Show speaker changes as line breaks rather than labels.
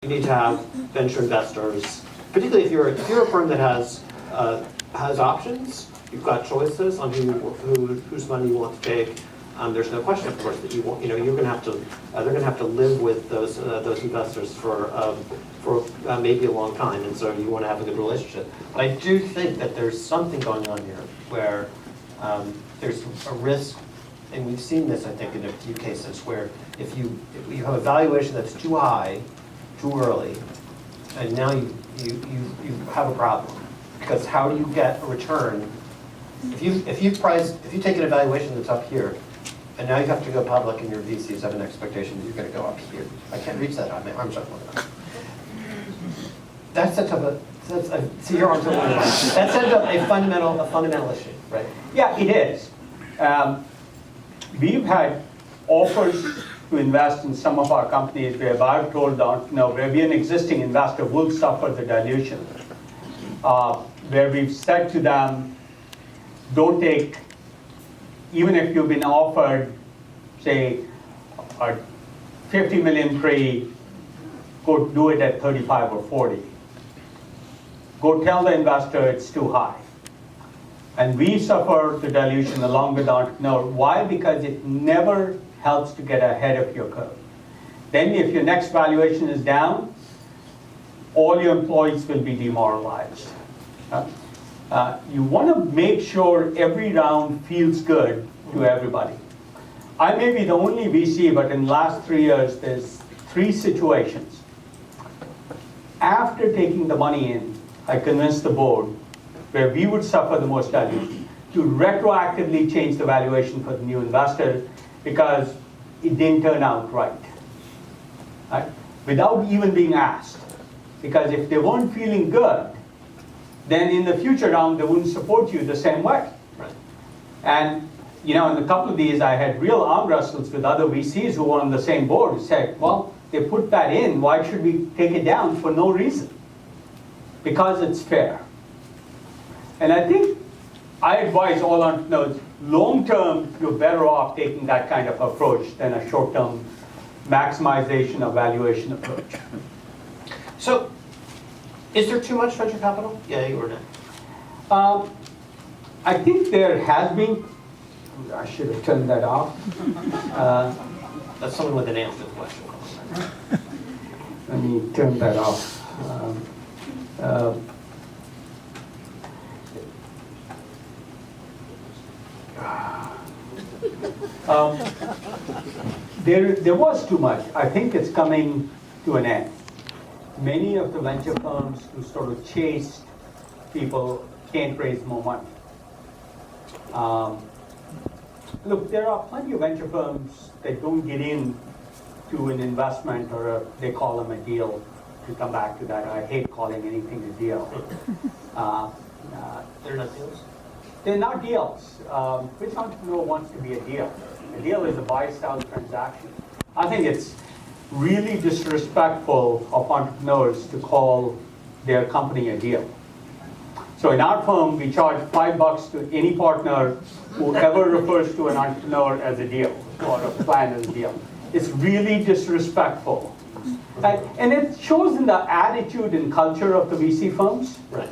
You need to have venture investors, particularly if you're a firm that has options. You've got choices on whose money you want to take. There's no question, of course, that you're going to have to they're going to have to live with those investors for maybe a long time, and so you want to have a good relationship. But I do think that there's something going on here where there's a risk, and we've seen this, I think, in a few cases where if you have a valuation that's too high, too early, and now you have a problem, because how do you get a return if you take an evaluation that's up here, and now you have to go public and your VCs have an expectation that you're going to go up here. I can't reach that. My arms aren't long enough. That sets up see your arms are long enough. That sets up a fundamental issue, right?
Yeah, it is. We've had offers to invest in some of our companies where I've told the entrepreneur, where we're an existing investor, will suffer the dilution. Where we've said to them, don't take, even if you've been offered, say, a 50 million pre, go do it at 35 or 40. Go tell the investor it's too high. And we suffer the dilution along with the entrepreneur. Why? Because it never helps to get ahead of your curve. Then if your next valuation is down, all your employees will be demoralized. You want to make sure every round feels good to everybody. I may be the only VC, but in the last 3 years, there's 3 situations. After taking the money in, I convinced the board where we would suffer the most dilution to retroactively change the valuation for the new investor because it didn't turn out right? Without even being asked. Because if they weren't feeling good, then in the future round, they wouldn't support you the same way.
Right.
And in a couple of these, I had real arm wrestles with other VCs who were on the same board who said, well, they put that in, why should we take it down for no reason? Because it's fair. And I think I advise all entrepreneurs, long term, you're better off taking that kind of approach than a short term maximization of valuation approach.
So, is there too much venture capital? Yay or no?
I think there has been. I should have turned that off.
That's someone with an answer to the question.
Let me turn that off. There was too much. I think it's coming to an end. Many of the venture firms who sort of chased people can't raise more money. Look, there are plenty of venture firms that don't get in to an investment or they call them a deal. To come back to that, I hate calling anything a deal.
They're not deals?
They're not deals. Which entrepreneur wants to be a deal? A deal is a buy-sell transaction. I think it's really disrespectful of entrepreneurs to call their company a deal. So in our firm, we charge $5 to any partner who ever refers to an entrepreneur as a deal or a plan as a deal. It's really disrespectful. And it shows in the attitude and culture of the VC firms.
Right.